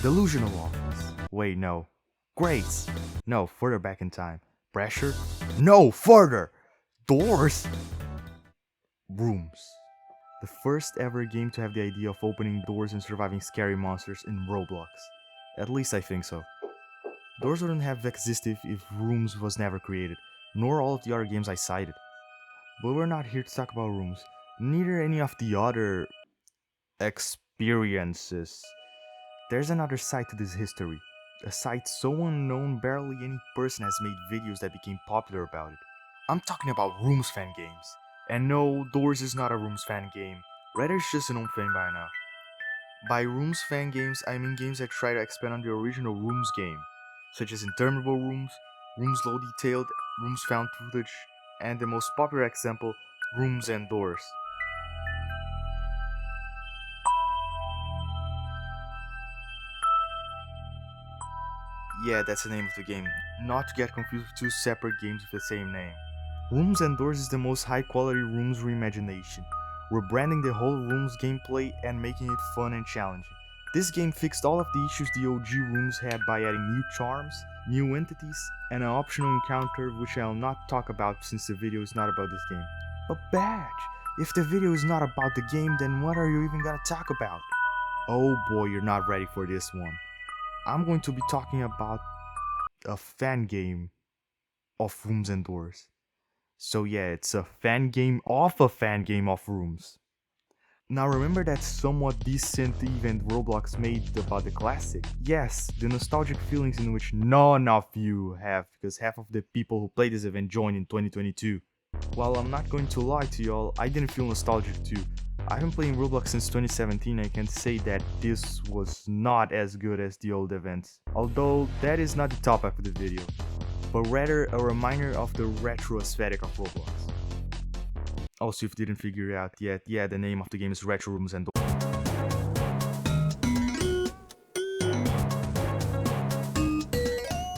Delusional office. Wait, no. Grace. No, further back in time. Pressure. No, further. Doors. Rooms. The first ever game to have the idea of opening doors and surviving scary monsters in Roblox. At least I think so. Doors wouldn't have existed if Rooms was never created, nor all of the other games I cited. But we're not here to talk about Rooms, neither any of the other experiences. There's another side to this history, a side so unknown barely any person has made videos that became popular about it. I'm talking about Rooms fan games. And no, Doors is not a Rooms fan game, rather it's just an old thing by now. By Rooms fan games, I mean games that try to expand on the original Rooms game, such as Interminable Rooms, Rooms Low Detailed, Rooms Found Footage, and the most popular example, Rooms and Doors. Yeah, that's the name of the game, not to get confused with two separate games with the same name. Rooms and Doors is the most high quality Rooms reimagination, rebranding the whole Rooms gameplay and making it fun and challenging. This game fixed all of the issues the OG Rooms had by adding new charms, new entities, and an optional encounter which I'll not talk about since the video is not about this game. A badge! If the video is not about the game, then what are you even gonna talk about? Oh boy, you're not ready for this one. I'm going to be talking about a fan game of Rooms and Doors. So yeah, it's a fan game of a fan game of Rooms. Now remember that somewhat decent event Roblox made about the classic? Yes, the nostalgic feelings in which none of you have because half of the people who played this event joined in 2022. While I'm not going to lie to y'all, I didn't feel nostalgic too. I've been playing Roblox since 2017 and I can say that this was not as good as the old events. Although that is not the topic of the video, but rather a reminder of the retro aesthetic of Roblox. Also, if you didn't figure it out yet, yeah, the name of the game is Retro Rooms and Doors.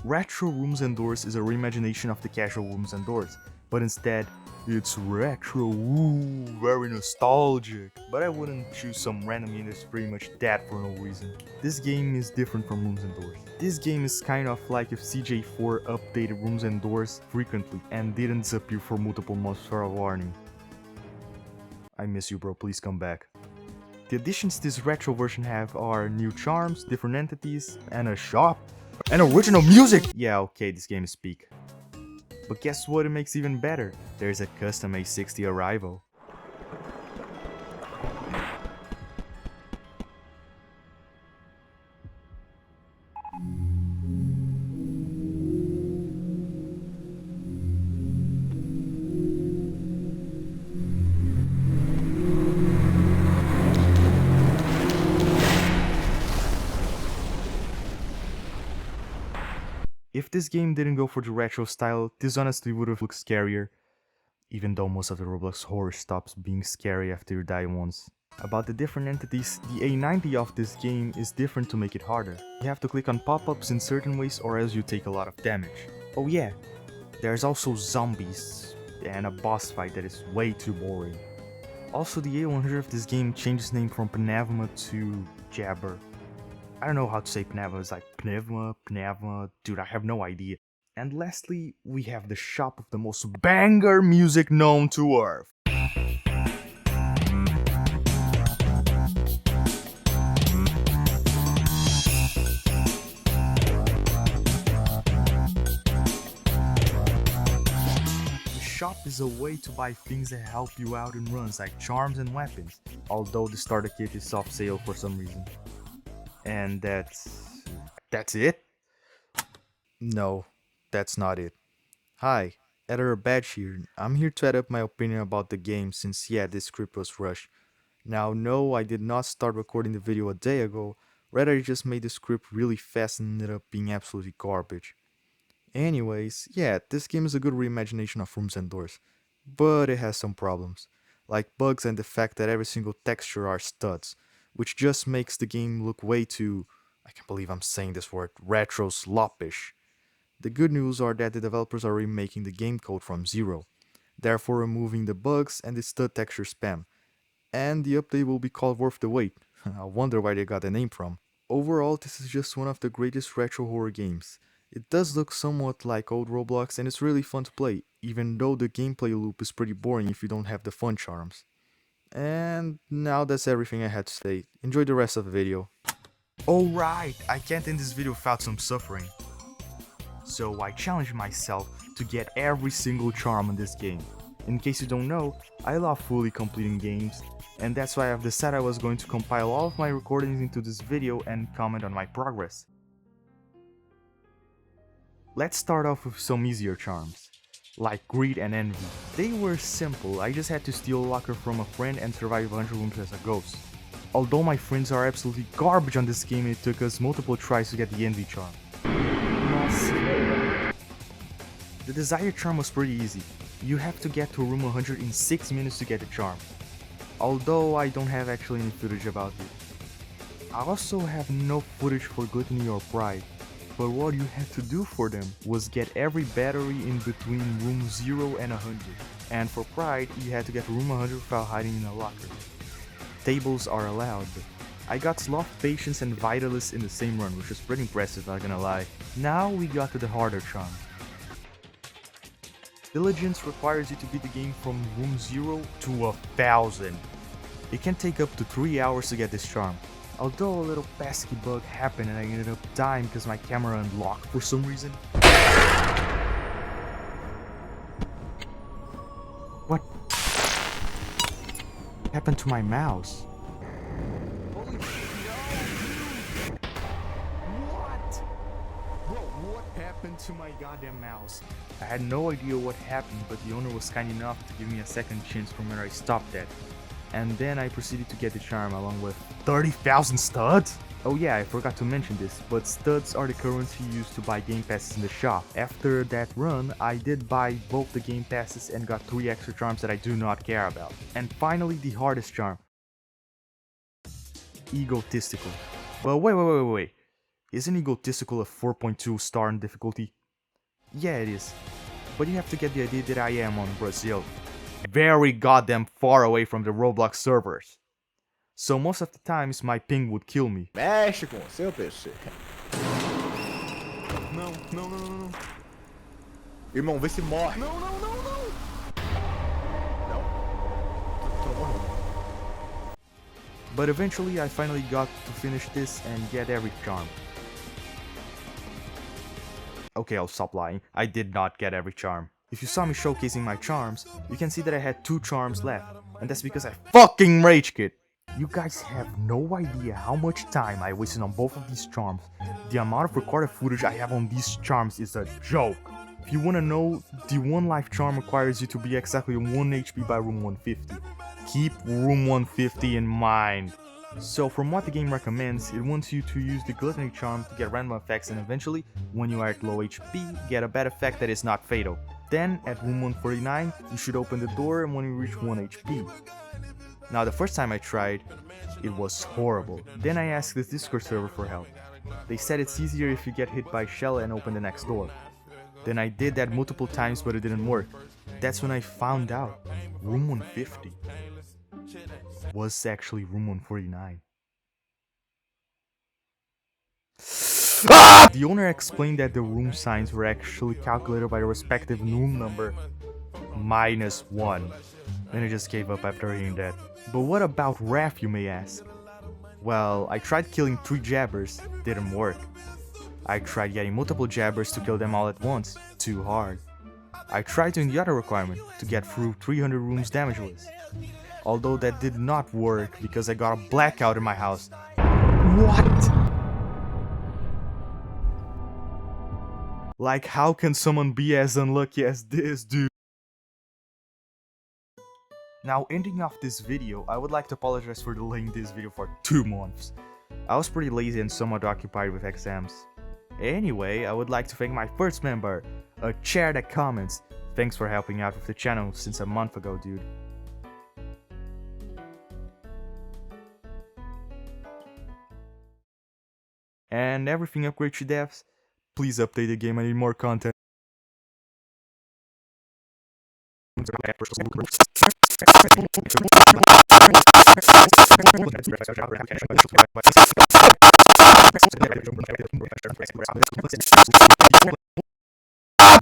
Retro Rooms and Doors is a reimagination of the casual Rooms and Doors, but instead, it's retro, ooh, very nostalgic. But I wouldn't choose some random game that's pretty much that for no reason. This game is different from Rooms and Doors. This game is kind of like if CJ4 updated Rooms and Doors frequently and didn't disappear for multiple months for a warning. I miss you, bro, please come back. The additions this retro version have are new charms, different entities, and a shop. And original music! Yeah, okay, this game is peak. But guess what it makes even better? There's a custom A60 arrival. If this game didn't go for the retro style, this honestly would have looked scarier, even though most of the Roblox horror stops being scary after you die once. About the different entities, the A90 of this game is different to make it harder. You have to click on pop-ups in certain ways or else you take a lot of damage. Oh yeah, there's also zombies and a boss fight that is way too boring. Also, the A100 of this game changes name from Pnevma to Jabber. I don't know how to say Pnevma, it's like Pnevma, dude, I have no idea. And lastly, we have the shop of the most banger music known to Earth. The shop is a way to buy things that help you out in runs like charms and weapons, although the starter kit is off sale for some reason. And that's it? No, that's not it. Hi, Editor Badge here. I'm here to add up my opinion about the game since yeah, this script was rushed. Now no, I did not start recording the video a day ago, rather I just made the script really fast and ended up being absolutely garbage. Anyways, yeah, this game is a good reimagination of Rooms and Doors, but it has some problems, like bugs and the fact that every single texture are studs, which just makes the game look way too, I can't believe I'm saying this word, retro sloppish. The good news are that the developers are remaking the game code from zero, therefore removing the bugs and the stud texture spam, and the update will be called Worth the Wait. I wonder where they got the name from. Overall, this is just one of the greatest retro horror games. It does look somewhat like old Roblox and it's really fun to play, even though the gameplay loop is pretty boring if you don't have the fun charms. And now that's everything I had to say. Enjoy the rest of the video. Alright, I can't end this video without some suffering. So I challenged myself to get every single charm in this game. In case you don't know, I love fully completing games, and that's why I've decided I was going to compile all of my recordings into this video and comment on my progress. Let's start off with some easier charms, like Greed and Envy. They were simple, I just had to steal a locker from a friend and survive 100 rooms as a ghost. Although my friends are absolutely garbage on this game, it took us multiple tries to get the Envy charm. The Desire charm was pretty easy. You have to get to room 100 in 6 minutes to get the charm. Although I don't have actually any footage about it. I also have no footage for Gluttony or Pride, but what you had to do for them was get every battery in between room 0 and 100. And for Pride, you had to get to room 100 without hiding in a locker. Tables are allowed. I got Sloth, Patience and Vitalist in the same run, which was pretty impressive, not gonna lie. Now we got to the harder charm. Diligence requires you to beat the game from room 0 to 1000. It can take up to 3 hours to get this charm. Although a little pesky bug happened and I ended up dying because my camera unlocked for some reason. What happened to my mouse? Holy shit, no! What? Bro, what happened to my goddamn mouse? I had no idea what happened, but the owner was kind enough to give me a second chance from where I stopped at. And then I proceeded to get the charm along with 30,000 studs? Oh yeah, I forgot to mention this, but studs are the currency used to buy game passes in the shop. After that run, I did buy both the game passes and got 3 extra charms that I do not care about. And finally, the hardest charm. Egotistical. But wait. Isn't Egotistical a 4.2 star in difficulty? Yeah, it is. But you have to get the idea that I am on Brazil. Very goddamn far away from the Roblox servers. So most of the times my ping would kill me. Mexe com o seu PC. Não. Irmão, vê se morre. Não. Não. Tu não morreu. But eventually I finally got to finish this and get every charm. Okay, I'll stop lying. I did not get every charm. If you saw me showcasing my charms, you can see that I had 2 charms left, and that's because I fucking rage quit. You guys have no idea how much time I wasted on both of these charms. The amount of recorded footage I have on these charms is a joke. If you wanna know, the 1 life charm requires you to be exactly 1 HP by room 150. Keep room 150 in mind. So from what the game recommends, it wants you to use the Gluttony charm to get random effects and eventually, when you are at low HP, get a bad effect that is not fatal. Then, at room 149, you should open the door when you reach 1 HP. Now the first time I tried, it was horrible. Then I asked this Discord server for help. They said it's easier if you get hit by shell and open the next door. Then I did that multiple times but it didn't work. That's when I found out room 150 was actually room 149. The owner explained that the room signs were actually calculated by the respective room number -1. Then I just gave up after hearing that. But what about Wrath, you may ask? Well, I tried killing 3 jabbers, didn't work. I tried getting multiple jabbers to kill them all at once, too hard. I tried doing the other requirement, to get through 300 rooms damageless. Although that did not work because I got a blackout in my house. What? Like, how can someone be as unlucky as this, dude? Now, ending off this video, I would like to apologize for delaying this video for 2 months. I was pretty lazy and somewhat occupied with exams. Anyway, I would like to thank my first member, a chair that comments. Thanks for helping out with the channel since a month ago, dude. And everything upgrade to devs, please update the game, I need more content.